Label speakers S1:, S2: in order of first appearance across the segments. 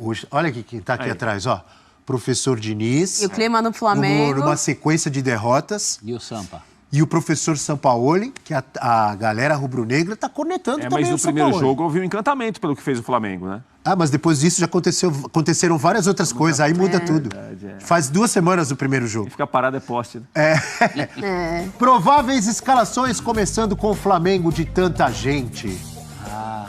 S1: Hoje, olha quem tá aqui atrás, ó. Professor Diniz.
S2: E o clima no Flamengo.
S1: Numa sequência de derrotas.
S3: E o Sampa.
S1: E o professor Sampaoli, que a galera rubro-negra tá cornetando também
S4: mas no primeiro jogo houve um encantamento pelo que fez o Flamengo, né?
S1: Ah, mas depois disso já aconteceram várias outras coisas, aí muda tudo. Faz 2 semanas o primeiro jogo.
S4: E fica parado é poste, né?
S1: Prováveis escalações, começando com o Flamengo de tanta gente.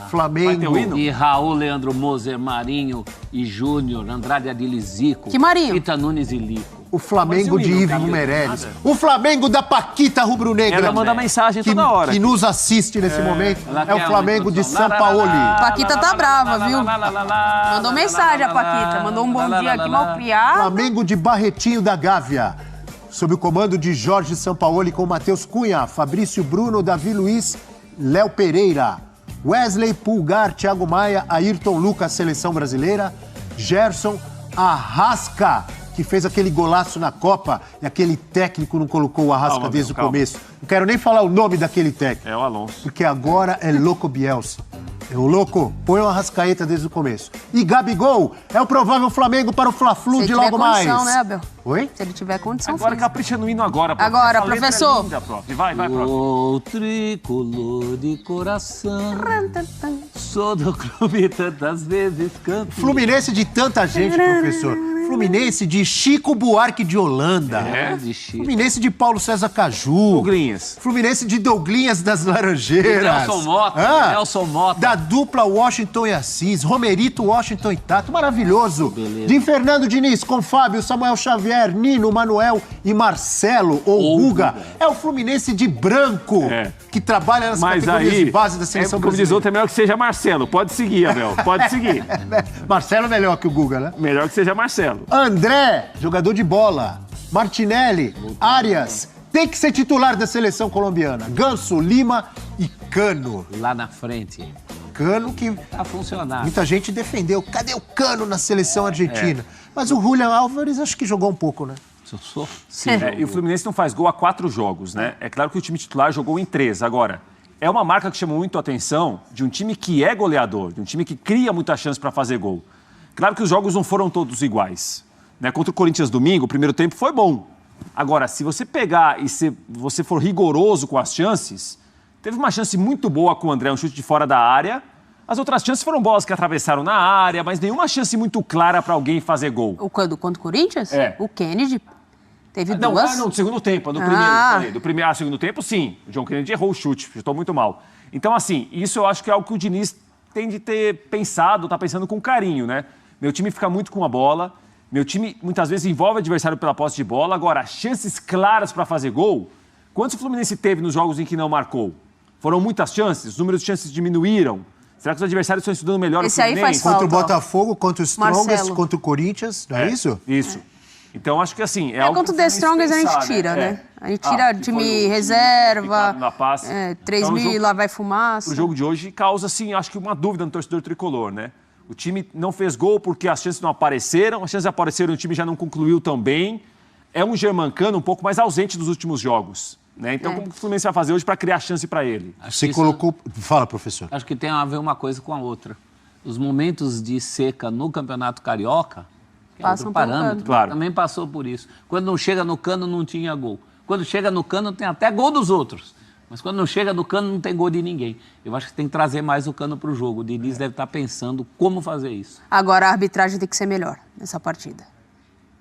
S1: Flamengo.
S4: Vai ter o hino?
S3: E Raul, Leandro Moser, Marinho e Júnior, Andrade Adili Zico.
S2: Que Marinho?
S3: Ita Nunes e Lico.
S1: O Flamengo de Ivo Meirelles. O Flamengo da Paquita Rubro-Negra.
S4: Ela manda mensagem toda hora.
S1: Que nos assiste nesse momento. É o Flamengo de Sampaoli.
S2: Paquita tá brava, viu? Mandou mensagem a Paquita. Mandou um bom dia aqui, mal criado.
S1: Flamengo de Barretinho da Gávea. Sob o comando de Jorge Sampaoli com Matheus Cunha, Fabrício Bruno, Davi Luiz, Léo Pereira. Wesley, Pulgar, Thiago Maia, Ayrton Lucas, Seleção Brasileira. Gerson, Arrasca, que fez aquele golaço na Copa e aquele técnico não colocou o Arrasca desde o começo. Não quero nem falar o nome daquele técnico.
S4: É o Alonso.
S1: Porque agora é louco Bielsa. É o louco, põe o Arrascaeta desde o começo. E Gabigol é o provável Flamengo para o Fla-Flu de logo mais.
S2: Se ele tiver condição, né, Abel?
S1: Oi?
S2: Se ele tiver condição,
S4: Agora
S2: física.
S4: capricha no hino agora, prof.
S2: Agora,
S4: Essa letra
S2: professor.
S4: É linda, prof. Vai, prof.
S3: O tricolor de coração, sou do clube tantas vezes campeão.
S1: Fluminense de tanta gente, professor. Fluminense de Chico Buarque de Holanda.
S3: De Chico.
S1: Fluminense de Paulo César Caju.
S4: Douglinhas.
S1: Fluminense de Douglinhas das Laranjeiras.
S3: Nelson Mota. Nelson Mota.
S1: Da dupla Washington e Assis. Romerito, Washington e Tato. Maravilhoso.
S3: Beleza.
S1: De Fernando Diniz com Fábio, Samuel Xavier, Nino, Manuel e Marcelo, ou Guga. É o Fluminense de branco, que trabalha nas
S4: Mas
S1: categorias
S4: aí,
S1: de base da seleção
S4: como diz
S1: brasileira.
S4: outro, é melhor que seja Marcelo. Pode seguir, Abel. Pode seguir.
S1: Marcelo é melhor que o Guga, né?
S4: Melhor que seja Marcelo.
S1: André, jogador de bola. Martinelli, Arias, tem que ser titular da seleção colombiana. Ganso, Lima e Cano.
S3: Lá na frente.
S1: Cano que
S3: Tá funcionando.
S1: muita gente defendeu. Cadê o Cano na seleção argentina? Mas o Julián Álvares acho que jogou um pouco, né?
S3: Sim.
S4: E o Fluminense não faz gol há 4 jogos, né? É claro que o time titular jogou em 3. Agora, é uma marca que chama muito a atenção de um time que é goleador, de um time que cria muita chance para fazer gol. Claro que os jogos não foram todos iguais. Né? Contra o Corinthians domingo, o primeiro tempo foi bom. Agora, se você pegar e se você for rigoroso com as chances, teve uma chance muito boa com o André, um chute de fora da área. As outras chances foram bolas que atravessaram na área, mas nenhuma chance muito clara para alguém fazer gol.
S2: O quando? Contra o Corinthians?
S4: É.
S2: O Kennedy teve
S4: Não,
S2: duas.
S4: do segundo tempo, do primeiro. Falei. Do primeiro ao segundo tempo, sim. O John Kennedy errou o chute, chutou muito mal. Então, assim, isso eu acho que é algo que o Diniz tem de ter pensado, tá pensando com carinho, né? Meu time fica muito com a bola, meu time muitas vezes envolve o adversário pela posse de bola. Agora, chances claras para fazer gol, quantos o Fluminense teve nos jogos em que não marcou? Foram muitas chances? Os números de chances diminuíram? Será que os adversários estão estudando melhor
S2: Esse
S4: o
S2: aí
S4: Fluminense?
S2: faz
S1: Contra o
S2: falta, ó.
S1: Botafogo, contra o Strongest,
S2: Marcelo.
S1: contra o Corinthians, não é isso?
S4: Isso. Então, acho que assim... É algo
S2: Contra o
S4: que
S2: The
S4: o Fluminense
S2: Strongest a gente
S4: pensar,
S2: tira, né? A gente tira
S4: que
S2: time
S4: foi o
S2: reserva,
S4: Ricardo na passe.
S2: 3
S4: Então,
S2: mil
S4: o jogo-
S2: lá vai fumaça.
S4: O jogo de hoje causa, assim, acho que uma dúvida no torcedor tricolor, né? O time não fez gol porque as chances não apareceram, as chances apareceram e o time já não concluiu tão bem. É um Germancano um pouco mais ausente dos últimos jogos, né? Então, como que o Fluminense vai fazer hoje para criar chance para ele?
S1: Você colocou... Fala, professor.
S3: Acho que tem a ver uma coisa com a outra. Os momentos de seca no Campeonato Carioca, que é
S2: Passam
S3: outro
S2: pelo
S3: parâmetro,
S2: Cano.
S4: Claro.
S3: também passou por isso. Quando não chega no Cano, não tinha gol. Quando chega no Cano, tem até gol dos outros. Mas quando não chega no Cano, não tem gol de ninguém. Eu acho que tem que trazer mais o Cano para o jogo. O Diniz deve estar pensando como fazer isso.
S2: Agora a arbitragem tem que ser melhor nessa partida.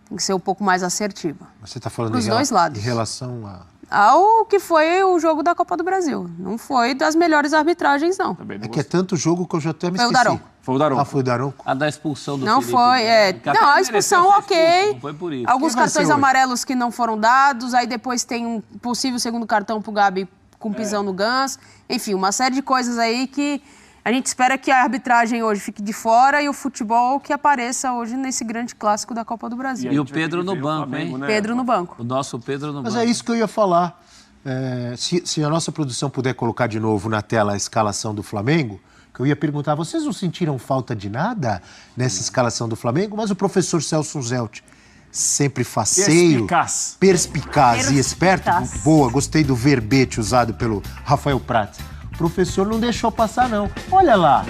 S2: Tem que ser um pouco mais assertiva.
S1: Você está falando
S2: Pros dois lados.
S1: em relação a...
S2: Ao que foi o jogo da Copa do Brasil. Não foi das melhores arbitragens, não.
S4: Também não
S1: É que é tanto jogo que eu já até me
S2: Foi o
S1: esqueci.
S2: Daronco.
S4: Foi o Daronco.
S1: Ah, foi o Daronco.
S3: A da expulsão do
S2: Não
S3: Felipe
S2: foi,
S3: Melo, que até
S2: Não, a
S3: mereceu
S2: expulsão,
S3: ser
S2: ok.
S3: expulso, não foi por isso.
S2: Alguns
S1: Quem vai
S2: cartões
S1: ser hoje?
S2: amarelos que não foram dados, aí depois tem um possível segundo cartão pro Gabi com pisão no Gans. Enfim, uma série de coisas aí que a gente espera que a arbitragem hoje fique de fora e o futebol que apareça hoje nesse grande clássico da Copa do Brasil.
S3: E o Pedro no banco, hein?
S4: né?
S2: Pedro no banco.
S3: O nosso Pedro no
S1: Mas
S3: banco.
S1: é isso que eu ia falar. Se a nossa produção puder colocar de novo na tela a escalação do Flamengo, que eu ia perguntar, vocês não sentiram falta de nada nessa escalação do Flamengo? Mas o professor Celso Zelt, sempre faceiro, perspicaz e esperto. Boa, gostei do verbete usado pelo Rafael Prats. O professor não deixou passar, não. Olha lá,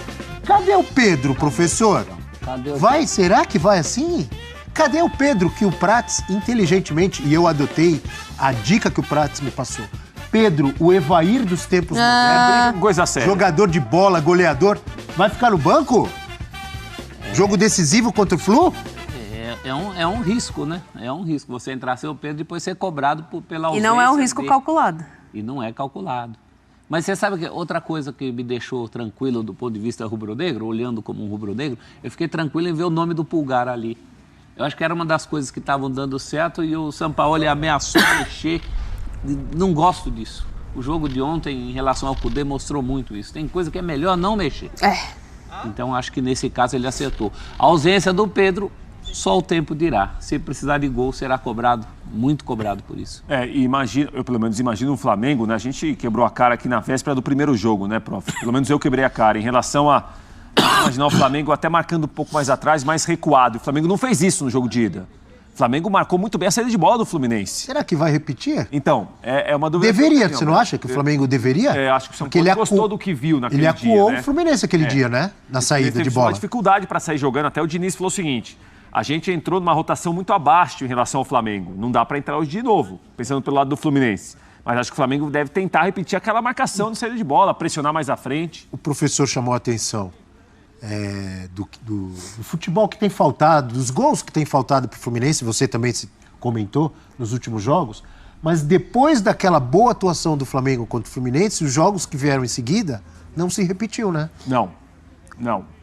S1: cadê o Pedro, professor?
S3: Cadê o
S1: Vai, será que vai assim? Cadê o Pedro que o Prats, inteligentemente, e eu adotei a dica que o Prats me passou. Pedro, o Evair dos tempos modernos,
S4: Coisa séria.
S1: jogador de bola, goleador, vai ficar no banco? Jogo decisivo contra o Flu?
S3: É um risco, né? É um risco você entrar sem o Pedro e depois ser cobrado pela
S2: E
S3: ausência
S2: não é um risco
S3: dele.
S2: calculado.
S3: E não é calculado. Mas você sabe que outra coisa que me deixou tranquilo do ponto de vista rubro-negro, olhando como um rubro-negro, eu fiquei tranquilo em ver o nome do Pulgar ali. Eu acho que era uma das coisas que estavam dando certo e o Sampaoli ameaçou mexer. Não gosto disso. O jogo de ontem, em relação ao Cudê, mostrou muito isso. Tem coisa que é melhor não mexer. Então, acho que nesse caso ele acertou. A ausência do Pedro, só o tempo dirá. Se precisar de gol, será cobrado, muito cobrado por isso.
S4: E imagino, eu pelo menos imagino um Flamengo, né? A gente quebrou a cara aqui na véspera do primeiro jogo, né, prof? Pelo menos eu quebrei a cara em relação a imaginar o Flamengo até marcando um pouco mais atrás, mais recuado. O Flamengo não fez isso no jogo de ida. O Flamengo marcou muito bem a saída de bola do Fluminense.
S1: Será que vai repetir?
S4: Então, é uma dúvida.
S1: Deveria, você não acha que o Flamengo deveria?
S4: Acho que o São Paulo gostou do que viu naquele
S1: dia.
S4: dia.
S1: Ele acuou
S4: né?
S1: o Fluminense aquele dia, né? Na saída
S4: Ele teve
S1: de bola.
S4: uma dificuldade para sair jogando. Até o Diniz falou o seguinte: a gente entrou numa rotação muito abaixo em relação ao Flamengo. Não dá para entrar hoje de novo, pensando pelo lado do Fluminense. Mas acho que o Flamengo deve tentar repetir aquela marcação de saída de bola, pressionar mais à frente.
S1: O professor chamou a atenção do futebol que tem faltado, dos gols que tem faltado para o Fluminense, você também se comentou nos últimos jogos, mas depois daquela boa atuação do Flamengo contra o Fluminense, os jogos que vieram em seguida não se repetiu, né?
S4: Não.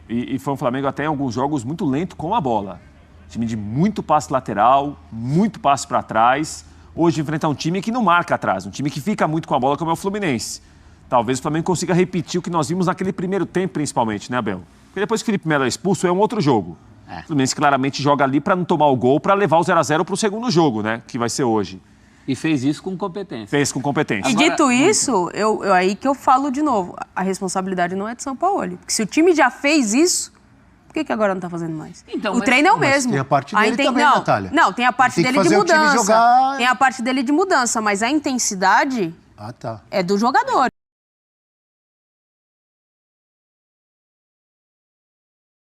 S4: E foi um Flamengo até em alguns jogos muito lento com a bola. Time de muito passe lateral, muito passe para trás. Hoje enfrenta um time que não marca atrás, um time que fica muito com a bola, como é o Fluminense. Talvez o Flamengo consiga repetir o que nós vimos naquele primeiro tempo, principalmente, né, Abel? Porque depois que o Felipe Melo é expulso, é um outro jogo. O Fluminense claramente joga ali para não tomar o gol, para levar o 0-0 para o segundo jogo, né? Que vai ser hoje.
S3: E fez isso com competência.
S4: Fez com competência.
S2: E dito isso, aí que eu falo de novo, a responsabilidade não é de São Paulo. Porque se o time já fez isso, por que agora não está fazendo mais?
S3: Então,
S2: o treino é o mesmo.
S1: Tem a parte dele também,
S2: não,
S1: Natália.
S2: Não, tem a parte
S1: Tem que
S2: dele de
S1: fazer o time
S2: mudança.
S1: jogar.
S2: Tem a parte dele de mudança, mas a intensidade
S1: Ah, tá.
S2: é do jogador.